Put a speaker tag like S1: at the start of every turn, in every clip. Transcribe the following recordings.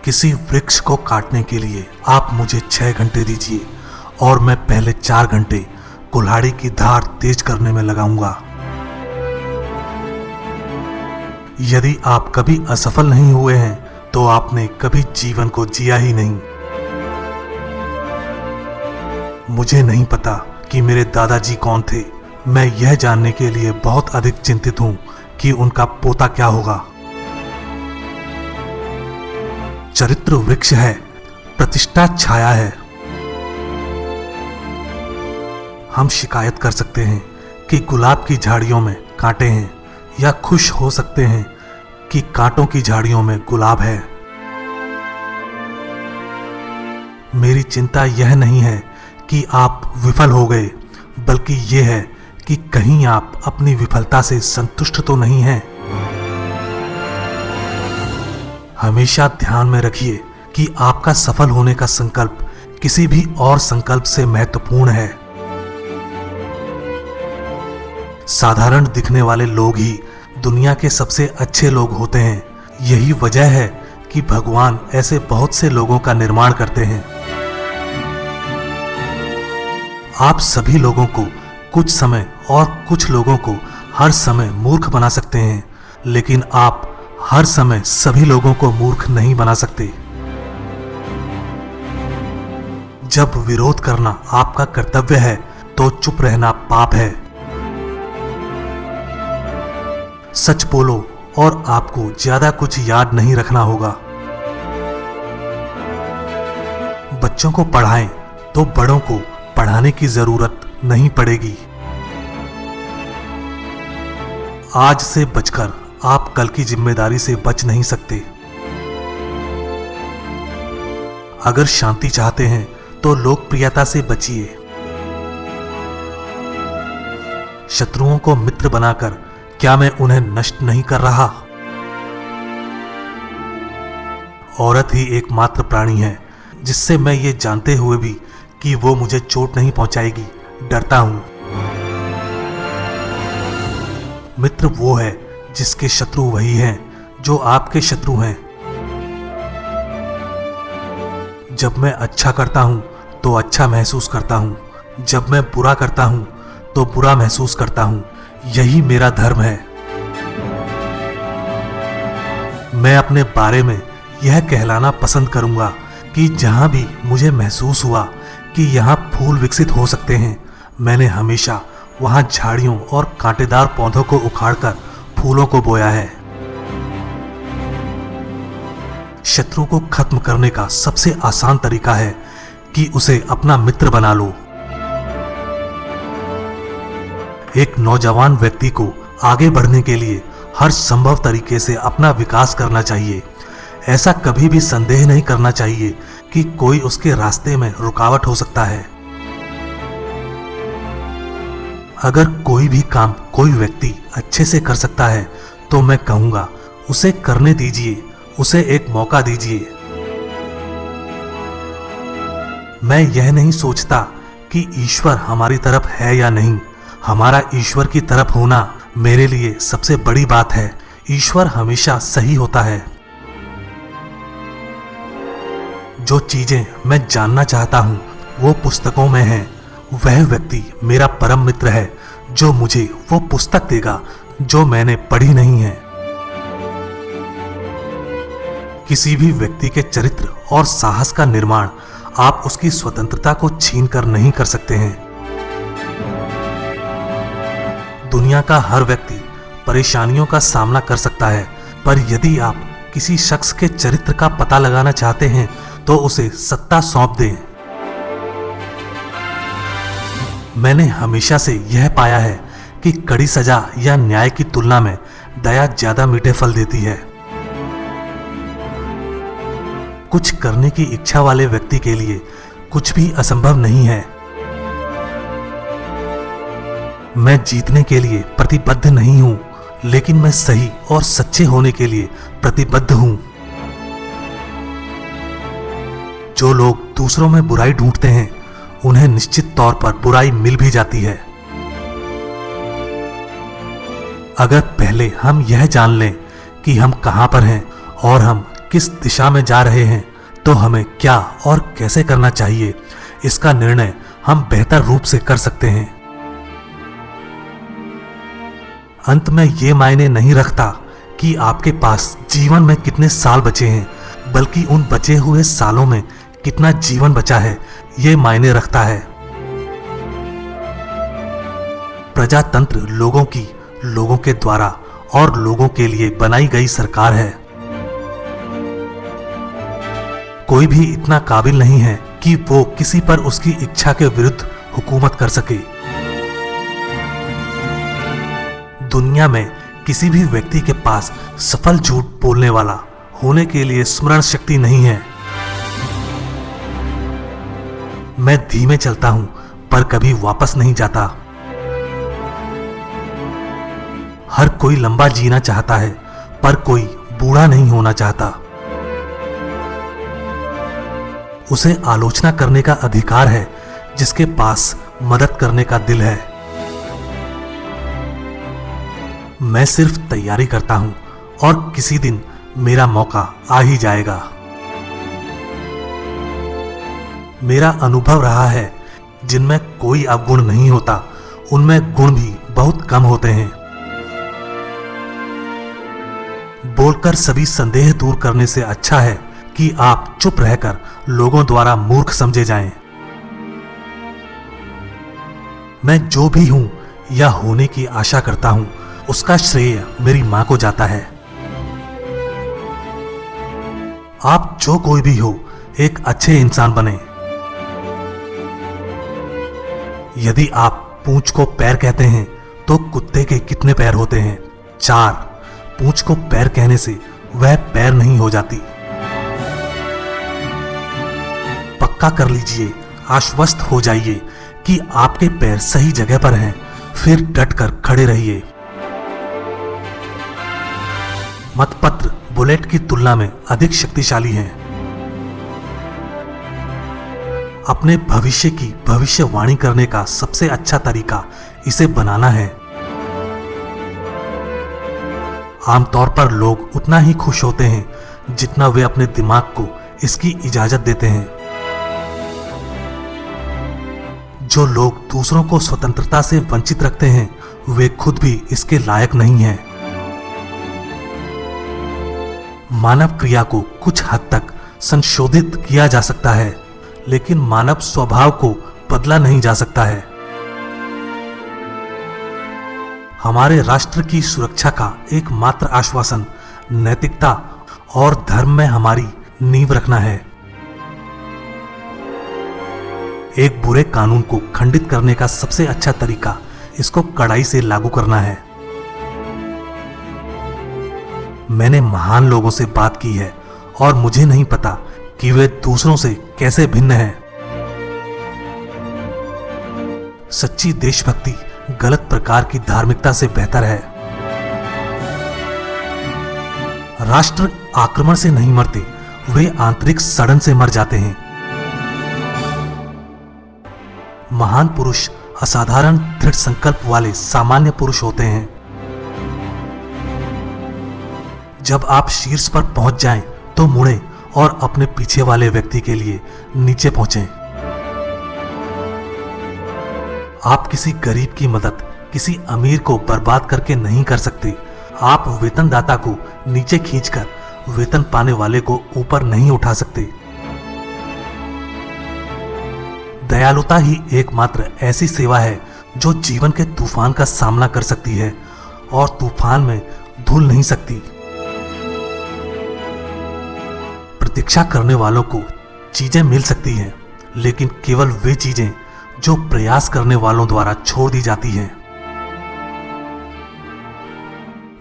S1: किसी वृक्ष को काटने के लिए आप मुझे 6 घंटे दीजिए और मैं पहले 4 घंटे कुल्हाड़ी की धार तेज करने में लगाऊंगा। यदि आप कभी असफल नहीं हुए हैं तो आपने कभी जीवन को जिया ही नहीं। मुझे नहीं पता कि मेरे दादाजी कौन थे। मैं यह जानने के लिए बहुत अधिक चिंतित हूं कि उनका पोता क्या होगा। चरित्र वृक्ष है, प्रतिष्ठा छाया है। हम शिकायत कर सकते हैं कि गुलाब की झाड़ियों में कांटे हैं, या खुश हो सकते हैं कि कांटों की झाड़ियों में गुलाब है। मेरी चिंता यह नहीं है कि आप विफल हो गए, बल्कि यह है कि कहीं आप अपनी विफलता से संतुष्ट तो नहीं हैं। हमेशा ध्यान में रखिए कि आपका सफल होने का संकल्प किसी भी और संकल्प से महत्वपूर्ण है। साधारण दिखने वाले लोग ही दुनिया के सबसे अच्छे लोग होते हैं। यही वजह है कि भगवान ऐसे बहुत से लोगों का निर्माण करते हैं। आप सभी लोगों को कुछ समय और कुछ लोगों को हर समय मूर्ख बना सकते हैं, लेकिन आप हर समय सभी लोगों को मूर्ख नहीं बना सकते। जब विरोध करना आपका कर्तव्य है तो चुप रहना पाप है। सच बोलो और आपको ज्यादा कुछ याद नहीं रखना होगा। बच्चों को पढ़ाएं तो बड़ों को पढ़ाने की जरूरत नहीं पड़ेगी। आज से बचकर आप कल की जिम्मेदारी से बच नहीं सकते। अगर शांति चाहते हैं तो लोकप्रियता से बचिए। शत्रुओं को मित्र बनाकर क्या मैं उन्हें नष्ट नहीं कर रहा? औरत ही एकमात्र प्राणी है जिससे मैं ये जानते हुए भी कि वो मुझे चोट नहीं पहुंचाएगी डरता हूं। मित्र वो है जिसके शत्रु वही हैं जो आपके शत्रु हैं। जब मैं अच्छा करता हूं तो अच्छा महसूस करता हूं, जब मैं बुरा करता हूं तो बुरा महसूस करता हूं। यही मेरा धर्म है। मैं अपने बारे में यह कहलाना पसंद करूंगा कि जहां भी मुझे महसूस हुआ कि यहां फूल विकसित हो सकते हैं, मैंने हमेशा वहां झाड़ियों और कांटेदार पौधों को उखाड़कर फूलों को बोया है। शत्रु को खत्म करने का सबसे आसान तरीका है कि उसे अपना मित्र बना लो। एक नौजवान व्यक्ति को आगे बढ़ने के लिए हर संभव तरीके से अपना विकास करना चाहिए। ऐसा कभी भी संदेह नहीं करना चाहिए कि कोई उसके रास्ते में रुकावट हो सकता है। अगर कोई भी काम कोई व्यक्ति अच्छे से कर सकता है तो मैं कहूंगा उसे करने दीजिए, उसे एक मौका दीजिए। मैं यह नहीं सोचता कि ईश्वर हमारी तरफ है या नहीं। हमारा ईश्वर की तरफ होना मेरे लिए सबसे बड़ी बात है। ईश्वर हमेशा सही होता है। जो चीजें मैं जानना चाहता हूं वो पुस्तकों में है। वह व्यक्ति मेरा परम मित्र है जो मुझे वो पुस्तक देगा जो मैंने पढ़ी नहीं है। किसी भी व्यक्ति के चरित्र और साहस का निर्माण आप उसकी स्वतंत्रता को छीनकर नहीं कर सकते हैं। दुनिया का हर व्यक्ति परेशानियों का सामना कर सकता है, पर यदि आप किसी शख्स के चरित्र का पता लगाना चाहते हैं तो उसे सत्ता सौंप दें। मैंने हमेशा से यह पाया है कि कड़ी सजा या न्याय की तुलना में दया ज्यादा मीठे फल देती है। कुछ करने की इच्छा वाले व्यक्ति के लिए कुछ भी असंभव नहीं है। मैं जीतने के लिए प्रतिबद्ध नहीं हूं, लेकिन मैं सही और सच्चे होने के लिए प्रतिबद्ध हूं। जो लोग दूसरों में बुराई ढूंढते हैं उन्हें निश्चित तौर पर बुराई मिल भी जाती है। अगर पहले हम यह जान लें कि हम कहां पर हैं और हम किस दिशा में जा रहे हैं, तो हमें क्या और कैसे करना चाहिए, इसका निर्णय हम बेहतर रूप से कर सकते हैं। अंत में ये मायने नहीं रखता कि आपके पास जीवन में कितने साल बचे हैं, बल्कि उन बचे हुए सालों में कितना जीवन बचा है, ये मायने रखता है। प्रजातंत्र लोगों के द्वारा और लोगों के लिए बनाई गई सरकार है। कोई भी इतना काबिल नहीं है कि वो किसी पर उसकी इच्छा के विरुद्ध हुकूमत कर सके। दुनिया में किसी भी व्यक्ति के पास सफल झूठ बोलने वाला होने के लिए स्मरण शक्ति नहीं है। मैं धीमे चलता हूं पर कभी वापस नहीं जाता। हर कोई लंबा जीना चाहता है पर कोई बूढ़ा नहीं होना चाहता। उसे आलोचना करने का अधिकार है जिसके पास मदद करने का दिल है। मैं सिर्फ तैयारी करता हूं और किसी दिन मेरा मौका आ ही जाएगा। मेरा अनुभव रहा है जिनमें कोई अवगुण नहीं होता, उनमें गुण भी बहुत कम होते हैं। बोलकर सभी संदेह दूर करने से अच्छा है कि आप चुप रहकर लोगों द्वारा मूर्ख समझे जाएं। मैं जो भी हूं या होने की आशा करता हूं, उसका श्रेय मेरी मां को जाता है। आप जो कोई भी हो, एक अच्छे इंसान बने। यदि आप पूंछ को पैर कहते हैं तो कुत्ते के कितने पैर होते हैं? 4। पूंछ को पैर कहने से वह पैर नहीं हो जाती। पक्का कर लीजिए, आश्वस्त हो जाइए कि आपके पैर सही जगह पर हैं, फिर डटकर खड़े रहिए। मतपत्र बुलेट की तुलना में अधिक शक्तिशाली हैं। अपने भविष्य की भविष्यवाणी करने का सबसे अच्छा तरीका इसे बनाना है। आमतौर पर लोग उतना ही खुश होते हैं जितना वे अपने दिमाग को इसकी इजाजत देते हैं। जो लोग दूसरों को स्वतंत्रता से वंचित रखते हैं, वे खुद भी इसके लायक नहीं हैं। मानव क्रिया को कुछ हद तक संशोधित किया जा सकता है, लेकिन मानव स्वभाव को बदला नहीं जा सकता है। हमारे राष्ट्र की सुरक्षा का एकमात्र आश्वासन नैतिकता और धर्म में हमारी नींव रखना है। एक बुरे कानून को खंडित करने का सबसे अच्छा तरीका इसको कड़ाई से लागू करना है। मैंने महान लोगों से बात की है और मुझे नहीं पता कि वे दूसरों से कैसे भिन्न हैं। सच्ची देशभक्ति गलत प्रकार की धार्मिकता से बेहतर है। राष्ट्र आक्रमण से नहीं मरते, वे आंतरिक सड़न से मर जाते हैं। महान पुरुष असाधारण दृढ़ संकल्प वाले सामान्य पुरुष होते हैं। जब आप शीर्ष पर पहुंच जाएं, तो मुड़ें और अपने पीछे वाले व्यक्ति के लिए नीचे पहुंचें। आप किसी गरीब की मदद किसी अमीर को बर्बाद करके नहीं कर सकते। आप वेतनदाता को नीचे खींचकर वेतन पाने वाले को ऊपर नहीं उठा सकते। दयालुता ही एकमात्र ऐसी सेवा है जो जीवन के तूफान का सामना कर सकती है और तूफान में धुल नहीं सकती। प्रतीक्षा करने वालों को चीजें मिल सकती हैं, लेकिन केवल वे चीजें जो प्रयास करने वालों द्वारा छोड़ दी जाती हैं।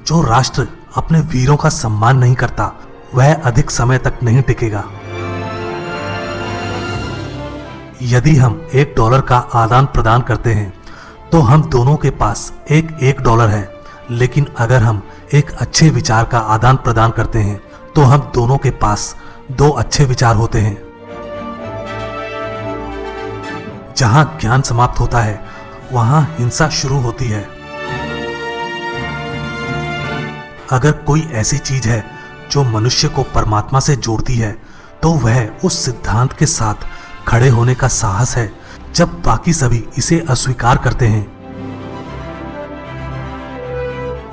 S1: जो राष्ट्र अपने वीरों का सम्मान नहीं करता, वह अधिक समय तक नहीं टिकेगा। यदि हम $1 का आदान प्रदान करते हैं, तो हम दोनों के पास एक $1 है, लेकिन अगर हम एक अच्छे विचार का आदान प्रदान करते हैं, तो हम दोनों के पास 2 अच्छे विचार होते हैं। जहां ज्ञान समाप्त होता है, वहां हिंसा शुरू होती है। अगर कोई ऐसी चीज है जो मनुष्य को परमात्मा से जोड़ती है, तो वह उस सिद्धांत के साथ खड़े होने का साहस है जब बाकी सभी इसे अस्वीकार करते हैं।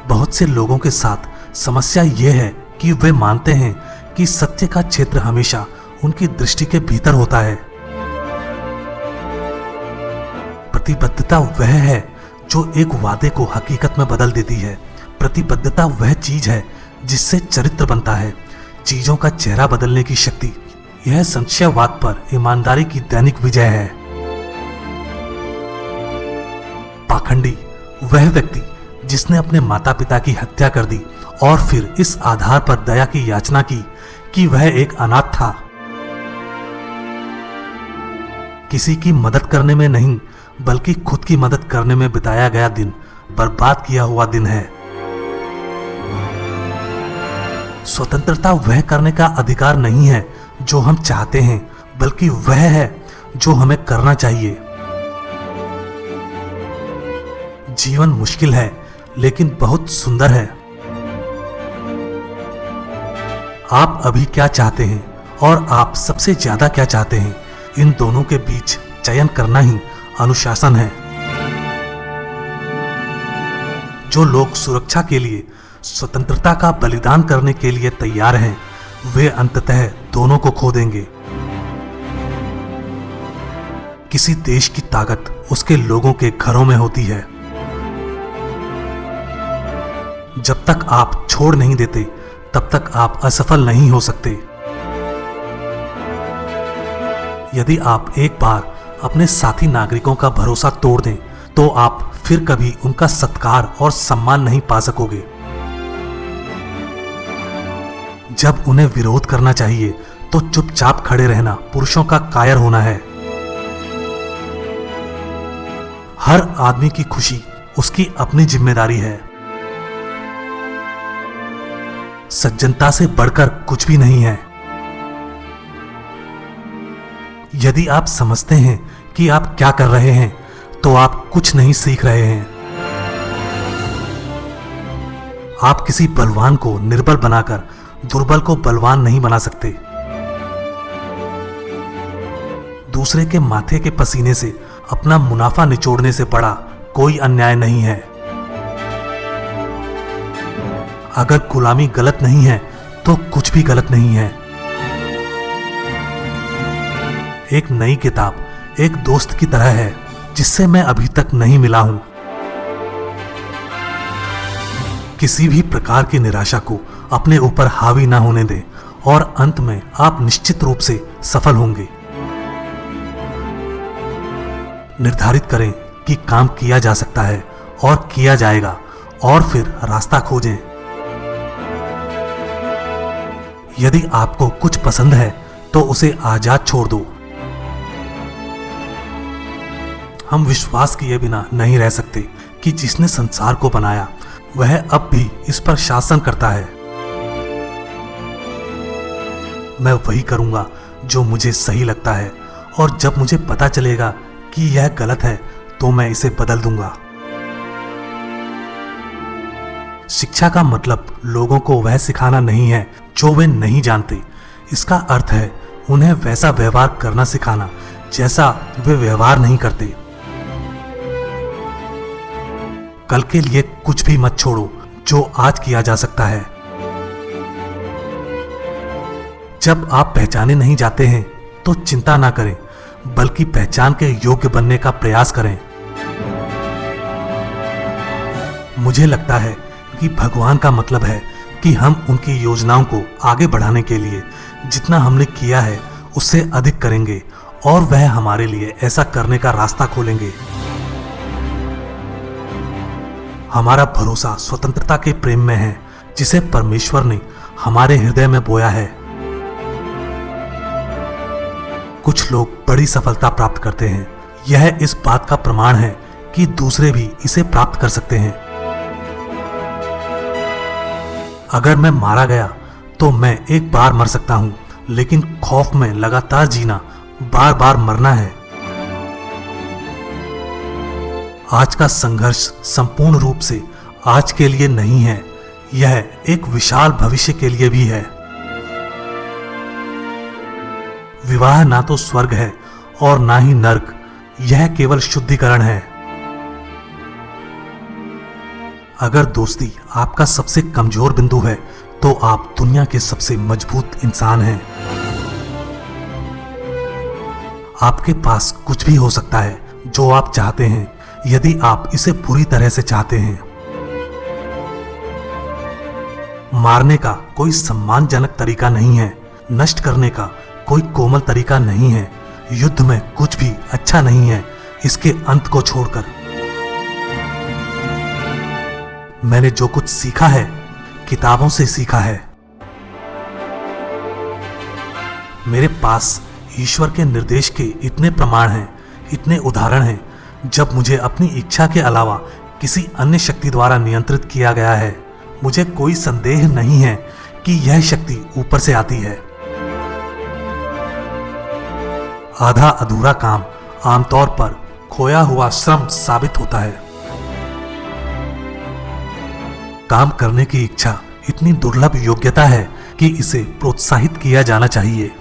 S1: बहुत से लोगों के साथ समस्या यह है कि वे मानते हैं कि सत्य का क्षेत्र हमेशा उनकी दृष्टि के भीतर होता है। प्रतिबद्धता वह है जो एक वादे को हकीकत में बदल देती है। प्रतिबद्धता वह चीज है जिससे चरित्र बनता है, चीजों का चेहरा बदलने की शक्ति। यह संशयवाद पर ईमानदारी की दैनिक विजय है। पाखंडी वह व्यक्ति जिसने अपने माता पिता की हत्या कर दी और फिर इस आधार पर दया की याचना की कि वह एक अनाथ था। किसी की मदद करने में नहीं बल्कि खुद की मदद करने में बिताया गया दिन बर्बाद किया हुआ दिन है। स्वतंत्रता वह करने का अधिकार नहीं है जो हम चाहते हैं, बल्कि वह है जो हमें करना चाहिए। जीवन मुश्किल है लेकिन बहुत सुंदर है। आप अभी क्या चाहते हैं और आप सबसे ज्यादा क्या चाहते हैं, इन दोनों के बीच चयन करना ही अनुशासन है। जो लोग सुरक्षा के लिए स्वतंत्रता का बलिदान करने के लिए तैयार हैं, वे अंततः दोनों को खो देंगे। किसी देश की ताकत उसके लोगों के घरों में होती है। जब तक आप छोड़ नहीं देते तब तक आप असफल नहीं हो सकते। यदि आप एक बार अपने साथी नागरिकों का भरोसा तोड़ दें तो आप फिर कभी उनका सत्कार और सम्मान नहीं पा सकोगे। जब उन्हें विरोध करना चाहिए तो चुपचाप खड़े रहना पुरुषों का कायर होना है। हर आदमी की खुशी उसकी अपनी जिम्मेदारी है। सज्जनता से बढ़कर कुछ भी नहीं है। यदि आप समझते हैं कि आप क्या कर रहे हैं तो आप कुछ नहीं सीख रहे हैं। आप किसी बलवान को निर्बल बनाकर दुर्बल को बलवान नहीं बना सकते। दूसरे के माथे के पसीने से अपना मुनाफा निचोड़ने से बड़ा कोई अन्याय नहीं है। अगर गुलामी गलत नहीं है तो कुछ भी गलत नहीं है। एक नई किताब एक दोस्त की तरह है जिससे मैं अभी तक नहीं मिला हूं। किसी भी प्रकार की निराशा को अपने ऊपर हावी ना होने दें और अंत में आप निश्चित रूप से सफल होंगे। निर्धारित करें कि काम किया जा सकता है और किया जाएगा और फिर रास्ता खोजें। यदि आपको कुछ पसंद है तो उसे आजाद छोड़ दो। हम विश्वास किए बिना नहीं रह सकते कि जिसने संसार को बनाया वह अब भी इस पर शासन करता है। मैं वही करूंगा जो मुझे सही लगता है और जब मुझे पता चलेगा कि यह गलत है तो मैं इसे बदल दूंगा। शिक्षा का मतलब लोगों को वह सिखाना नहीं है जो वे नहीं जानते। इसका अर्थ है उन्हें वैसा व्यवहार करना सिखाना जैसा वे व्यवहार नहीं करते। कल के लिए कुछ भी मत छोड़ो जो आज किया जा सकता है। जब आप पहचाने नहीं जाते हैं तो चिंता ना करें, बल्कि पहचान के योग्य बनने का प्रयास करें। मुझे लगता है कि भगवान का मतलब है कि हम उनकी योजनाओं को आगे बढ़ाने के लिए जितना हमने किया है उससे अधिक करेंगे और वह हमारे लिए ऐसा करने का रास्ता खोलेंगे। हमारा भरोसा स्वतंत्रता के प्रेम में है जिसे परमेश्वर ने हमारे हृदय में बोया है। कुछ लोग बड़ी सफलता प्राप्त करते हैं। यह इस बात का प्रमाण है कि दूसरे भी इसे प्राप्त कर सकते हैं। अगर मैं मारा गया तो मैं एक बार मर सकता हूं, लेकिन खौफ में लगातार जीना बार बार मरना है। आज का संघर्ष संपूर्ण रूप से आज के लिए नहीं है, यह एक विशाल भविष्य के लिए भी है। विवाह ना तो स्वर्ग है और ना ही नर्क, यह केवल शुद्धिकरण है। अगर दोस्ती आपका सबसे कमजोर बिंदु है तो आप दुनिया के सबसे मजबूत इंसान हैं। आपके पास कुछ भी हो सकता है जो आप चाहते हैं, यदि आप इसे पूरी तरह से चाहते हैं। मारने का कोई सम्मानजनक तरीका नहीं है, नष्ट करने का कोई कोमल तरीका नहीं है, युद्ध में कुछ भी अच्छा नहीं है इसके अंत को छोड़कर। मैंने जो कुछ सीखा है किताबों से सीखा है। मेरे पास ईश्वर के निर्देश के इतने प्रमाण हैं, इतने उदाहरण हैं, जब मुझे अपनी इच्छा के अलावा किसी अन्य शक्ति द्वारा नियंत्रित किया गया है। मुझे कोई संदेह नहीं है कि यह शक्ति ऊपर से आती है। आधा अधूरा काम आमतौर पर खोया हुआ श्रम साबित होता है। काम करने की इच्छा इतनी दुर्लभ योग्यता है कि इसे प्रोत्साहित किया जाना चाहिए।